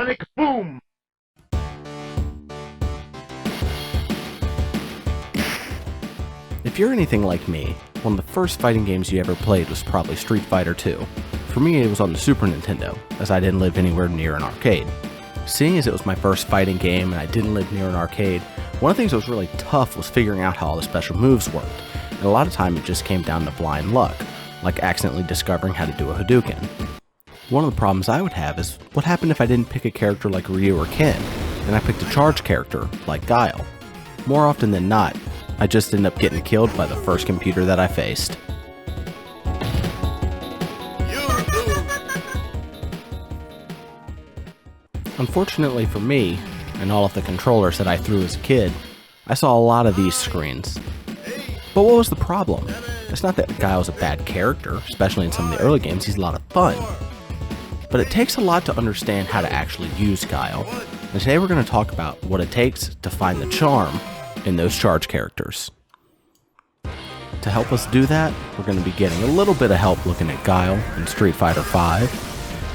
Sonic Boom! If you're anything like me, one of the first fighting games you ever played was probably Street Fighter 2. For me, it was on the Super Nintendo, as I didn't live anywhere near an arcade. Seeing as it was my first fighting game and I didn't live near an arcade, one of the things that was really tough was figuring out how all the special moves worked, and a lot of time it just came down to blind luck, like accidentally discovering how to do a Hadouken. One of the problems I would have is, what happened if I didn't pick a character like Ryu or Ken, and I picked a charge character like Guile? More often than not, I just end up getting killed by the first computer that I faced. Unfortunately for me, and all of the controllers that I threw as a kid, I saw a lot of these screens. But what was the problem? It's not that Guile's a bad character, especially in some of the early games, he's a lot of fun. But it takes a lot to understand how to actually use Guile, and today we're going to talk about what it takes to find the charm in those charge characters. To help us do that, we're going to be getting a little bit of help looking at Guile in Street Fighter V,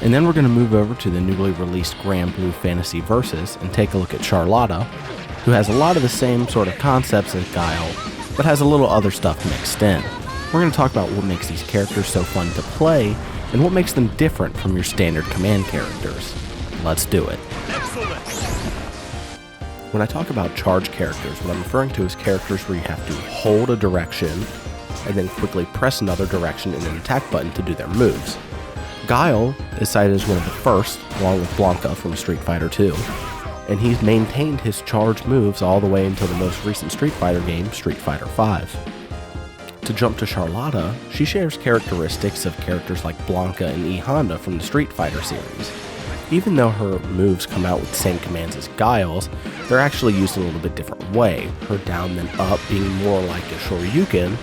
and then we're going to move over to the newly released Grand Blue Fantasy Versus and take a look at Charlotta, who has a lot of the same sort of concepts as Guile, but has a little other stuff mixed in. We're going to talk about what makes these characters so fun to play, and what makes them different from your standard command characters. Let's do it. When I talk about charge characters, what I'm referring to is characters where you have to hold a direction and then quickly press another direction and an attack button to do their moves. Guile is cited as one of the first, along with Blanca from Street Fighter 2, and he's maintained his charge moves all the way until the most recent Street Fighter game, Street Fighter V. To jump to Charlotta, she shares characteristics of characters like Blanca and E Honda from the Street Fighter series. Even though her moves come out with the same commands as Guile's, they're actually used in a little bit different way, her down then up being more like a Shoryuken,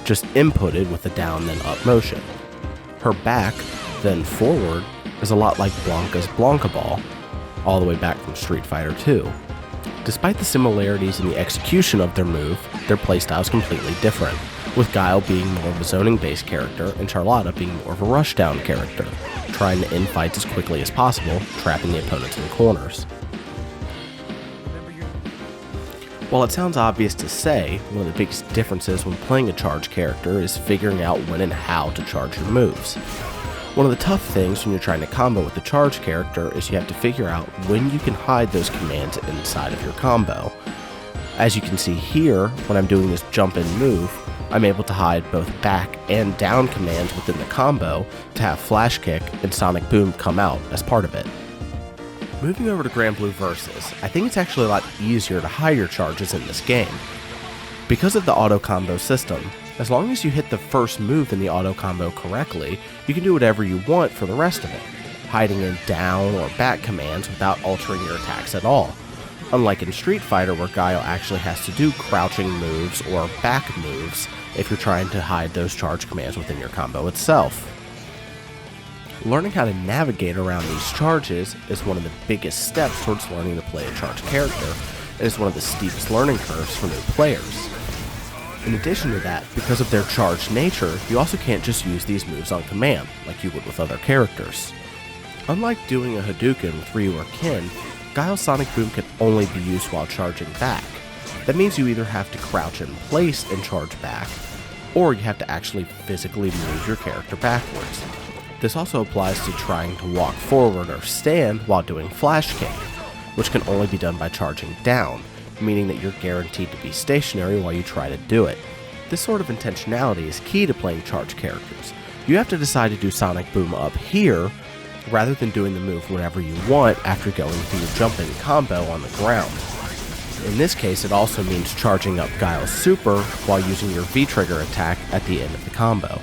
just inputted with a down then up motion. Her back then forward is a lot like Blanca's Blanca Ball, all the way back from Street Fighter 2. Despite the similarities in the execution of their move, their playstyle is completely different, with Guile being more of a zoning-based character and Charlotta being more of a rushdown character, trying to end fights as quickly as possible, trapping the opponents in corners. While it sounds obvious to say, one of the biggest differences when playing a charge character is figuring out when and how to charge your moves. One of the tough things when you're trying to combo with a charge character is you have to figure out when you can hide those commands inside of your combo. As you can see here, when I'm doing this jump in move, I'm able to hide both back and down commands within the combo to have Flash Kick and Sonic Boom come out as part of it. Moving over to Grand Blue Versus, I think it's actually a lot easier to hide your charges in this game. Because of the auto combo system, as long as you hit the first move in the auto combo correctly, you can do whatever you want for the rest of it, hiding in down or back commands without altering your attacks at all. Unlike in Street Fighter where Guile actually has to do crouching moves or back moves if you're trying to hide those charge commands within your combo itself. Learning how to navigate around these charges is one of the biggest steps towards learning to play a charge character, and is one of the steepest learning curves for new players. In addition to that, because of their charged nature, you also can't just use these moves on command, like you would with other characters. Unlike doing a Hadouken with Ryu or Ken, Guile's Sonic Boom can only be used while charging back. That means you either have to crouch in place and charge back, or you have to actually physically move your character backwards. This also applies to trying to walk forward or stand while doing Flash Kick, which can only be done by charging down, meaning that you're guaranteed to be stationary while you try to do it. This sort of intentionality is key to playing charge characters. You have to decide to do Sonic Boom up here, rather than doing the move whenever you want after going through your jumping combo on the ground. In this case, it also means charging up Guile's Super while using your V-trigger attack at the end of the combo.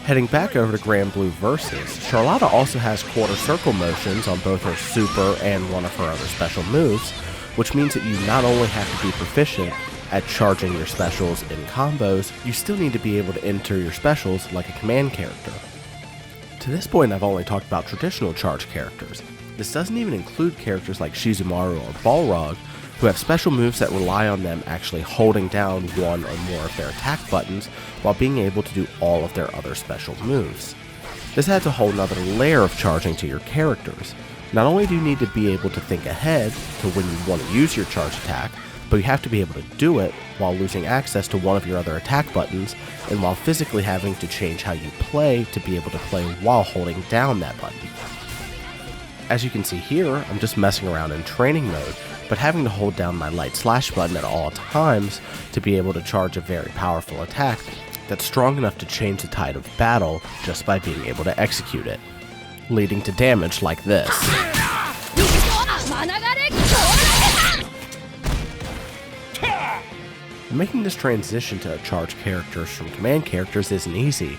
Heading back over to Grand Blue Versus, Charlotta also has quarter circle motions on both her Super and one of her other special moves, which means that you not only have to be proficient at charging your specials in combos, you still need to be able to enter your specials like a command character. To this point, I've only talked about traditional charge characters. This doesn't even include characters like Shizumaru or Balrog, who have special moves that rely on them actually holding down one or more of their attack buttons while being able to do all of their other special moves. This adds a whole nother layer of charging to your characters. Not only do you need to be able to think ahead to when you want to use your charge attack, but you have to be able to do it while losing access to one of your other attack buttons, and while physically having to change how you play to be able to play while holding down that button. As you can see here, I'm just messing around in training mode, but having to hold down my light slash button at all times to be able to charge a very powerful attack that's strong enough to change the tide of battle just by being able to execute it, leading to damage like this. Making this transition to charge characters from command characters isn't easy.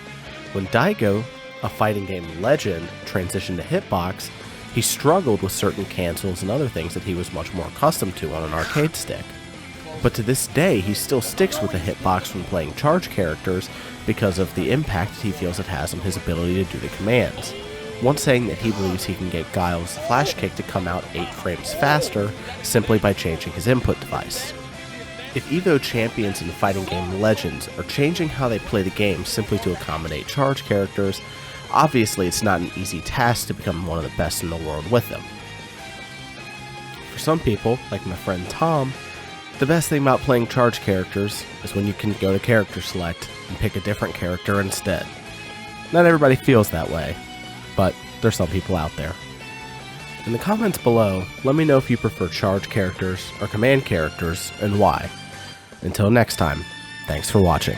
When Daigo, a fighting game legend, transitioned to hitbox, he struggled with certain cancels and other things that he was much more accustomed to on an arcade stick. But to this day, he still sticks with the hitbox when playing charge characters because of the impact he feels it has on his ability to do the commands. Once saying that he believes he can get Guile's flash kick to come out 8 frames faster simply by changing his input device. If Evo champions and fighting game legends are changing how they play the game simply to accommodate charge characters, obviously it's not an easy task to become one of the best in the world with them. For some people, like my friend Tom, the best thing about playing charge characters is when you can go to character select and pick a different character instead. Not everybody feels that way, but there's some people out there. In the comments below, let me know if you prefer charge characters or command characters and why. Until next time, thanks for watching.